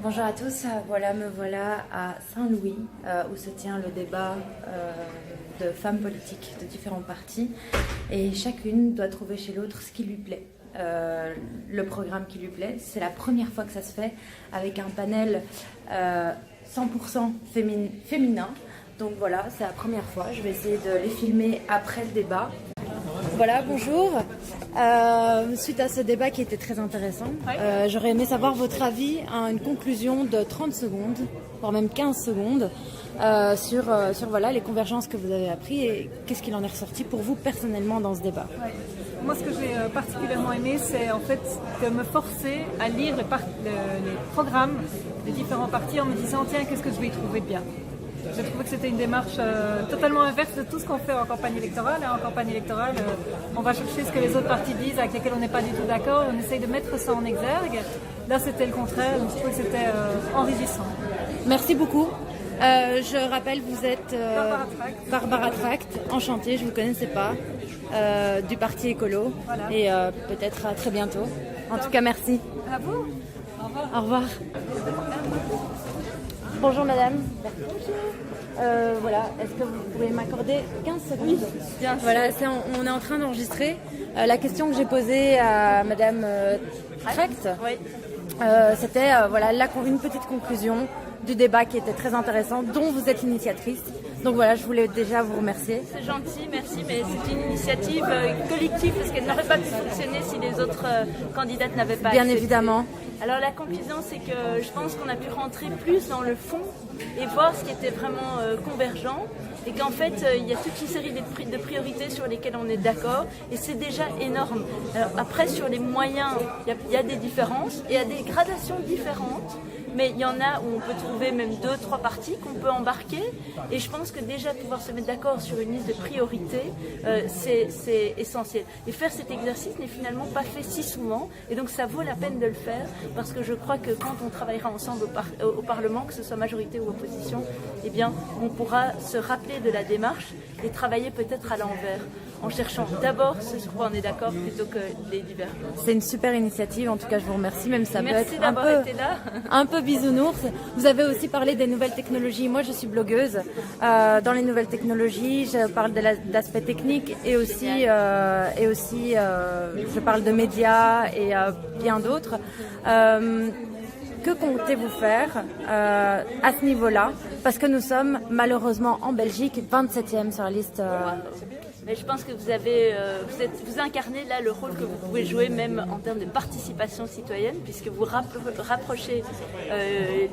Bonjour à tous, me voilà à Saint-Louis où se tient le débat de femmes politiques de différents partis et chacune doit trouver chez l'autre ce qui lui plaît, le programme qui lui plaît. C'est la première fois que ça se fait avec un panel 100% féminin, donc voilà, c'est la première fois. Je vais essayer de les filmer après le débat. Voilà, bonjour. Suite à ce débat qui était très intéressant, j'aurais aimé savoir votre avis à une conclusion de 30 secondes, voire même 15 secondes, sur voilà, les convergences que vous avez apprises et qu'est-ce qu'il en est ressorti pour vous personnellement dans ce débat. Moi, ce que j'ai particulièrement aimé, c'est en fait de me forcer à lire les programmes des différents partis en me disant tiens, qu'est-ce que je vais y trouver de bien. J'ai trouvé que c'était une démarche totalement inverse de tout ce qu'on fait en campagne électorale. En campagne électorale, on va chercher ce que les autres partis disent, avec lesquels on n'est pas du tout d'accord, on essaye de mettre ça en exergue. Là, c'était le contraire, donc je trouvais que c'était enrichissant. Merci beaucoup. Je rappelle, vous êtes Barbara Tract, enchantée, je ne vous connaissais pas, du Parti Écolo, voilà. Et peut-être à très bientôt. En tout cas, merci. À vous. Au revoir. Au revoir. Bonjour madame. Voilà, est-ce que vous pouvez m'accorder 15 secondes? Oui, bien sûr. Voilà, on est en train d'enregistrer. La question que j'ai posée à madame Tract, oui. C'était voilà, une petite conclusion du débat qui était très intéressant, dont vous êtes initiatrice. Donc voilà, je voulais déjà vous remercier. C'est gentil, merci, mais c'est une initiative collective parce qu'elle n'aurait pas pu fonctionner si les autres candidates n'avaient pas Bien accepté. Évidemment. Alors la conclusion, c'est que je pense qu'on a pu rentrer plus dans le fond et voir ce qui était vraiment convergent et qu'en fait, il y a toute une série de priorités sur lesquelles on est d'accord et c'est déjà énorme. Alors, après, sur les moyens, il y a des différences et il y a des gradations différentes. Mais il y en a où on peut trouver même 2-3 parties qu'on peut embarquer. Et je pense que déjà pouvoir se mettre d'accord sur une liste de priorités, c'est essentiel. Et faire cet exercice n'est finalement pas fait si souvent. Et donc ça vaut la peine de le faire parce que je crois que quand on travaillera ensemble au Parlement, que ce soit majorité ou opposition, eh bien, on pourra se rappeler de la démarche et travailler peut-être à l'envers, en cherchant d'abord ce sur quoi on est d'accord plutôt que les divers. C'est une super initiative, en tout cas je vous remercie, même ça Merci peut être un peu bisounours. Vous avez aussi parlé des nouvelles technologies. Moi je suis blogueuse. Dans les nouvelles technologies, je parle de l'aspect technique et aussi je parle de médias et bien d'autres. Que comptez-vous faire à ce niveau-là? Parce que nous sommes malheureusement en Belgique 27e sur la liste. Mais je pense que vous incarnez là le rôle que vous pouvez jouer même en termes de participation citoyenne puisque vous rapprochez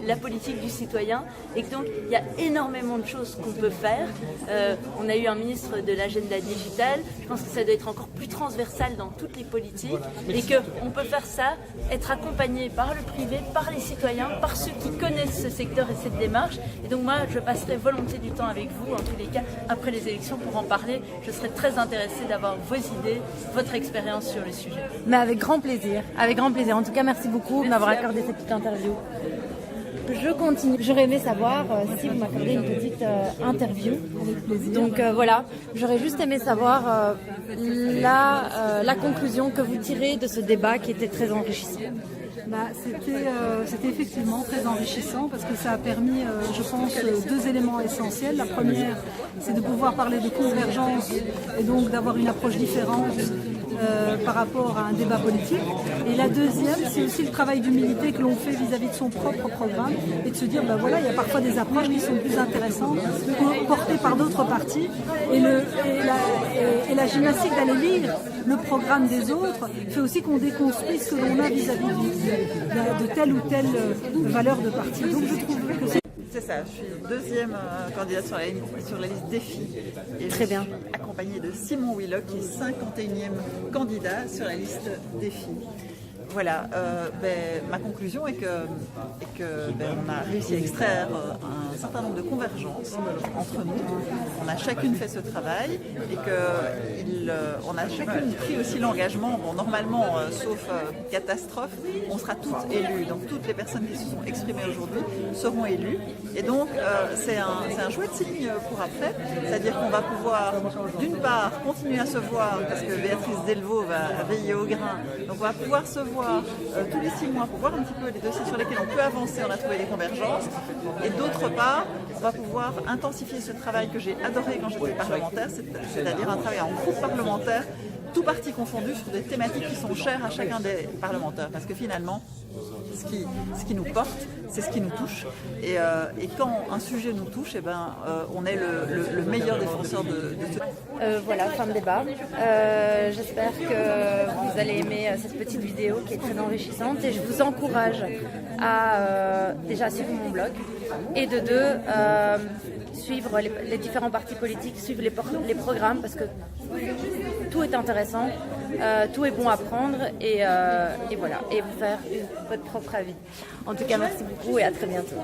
la politique du citoyen et que donc il y a énormément de choses qu'on peut faire. On a eu un ministre de l'agenda digital, je pense que ça doit être encore plus transversal dans toutes les politiques et qu'on peut faire ça, être accompagné par le privé, par les citoyens, par ceux qui connaissent ce secteur et cette démarche. Et donc moi je passerai volontiers du temps avec vous en tous les cas après les élections pour en parler. Je serais très intéressée d'avoir vos idées, votre expérience sur le sujet. Mais avec grand plaisir, avec grand plaisir. En tout cas, merci beaucoup de m'avoir accordé cette petite interview. Je continue. J'aurais aimé savoir si vous m'accordez une petite interview. Avec plaisir. Donc voilà, j'aurais juste aimé savoir la conclusion que vous tirez de ce débat qui était très enrichissant. C'était effectivement très enrichissant parce que ça a permis, je pense, 2 éléments essentiels. La première, c'est de pouvoir parler de convergence et donc d'avoir une approche différente par rapport à un débat politique. Et la deuxième, c'est aussi le travail d'humilité que l'on fait vis-à-vis de son propre programme et de se dire, voilà, il y a parfois des approches qui sont plus intéressantes, portées par d'autres partis. Et la gymnastique d'aller lire le programme des autres fait aussi qu'on déconstruit ce que l'on a vis-à-vis de telle ou telle valeur de parti. Donc je trouve que c'est ça, je suis deuxième candidate sur la liste Défi. Et très bien. Je suis accompagnée de Simon Willock, qui est 51e candidat sur la liste Défi. Voilà, ma conclusion est que on a réussi à extraire un certain nombre de convergences entre nous. On a chacune fait ce travail et on a chacune pris aussi l'engagement. Bon, normalement, sauf catastrophe, on sera toutes élues. Donc toutes les personnes qui se sont exprimées aujourd'hui seront élues. Et donc c'est un chouette signe pour après. C'est-à-dire qu'on va pouvoir, d'une part, continuer à se voir parce que Béatrice Delvaux va veiller au grain. Donc on va pouvoir se voir voir tous les 6 mois pour voir un petit peu les dossiers sur lesquels on peut avancer, on a trouvé des convergences. Et d'autre part, on va pouvoir intensifier ce travail que j'ai adoré quand j'étais parlementaire, c'est-à-dire un travail en groupe parlementaire, tout parti confondu, sur des thématiques qui sont chères à chacun des parlementaires. Parce que finalement, ce qui nous porte, c'est ce qui nous touche. Et quand un sujet nous touche, eh ben, on est le meilleur défenseur de ce... Voilà, fin de débat. J'espère que vous allez aimer cette petite vidéo qui est très enrichissante et je vous encourage à déjà suivre mon blog et de deux, suivre les différents partis politiques, suivre les programmes parce que tout est intéressant, tout est bon à prendre et voilà, et vous faire votre propre avis. En tout cas, merci beaucoup et à très bientôt.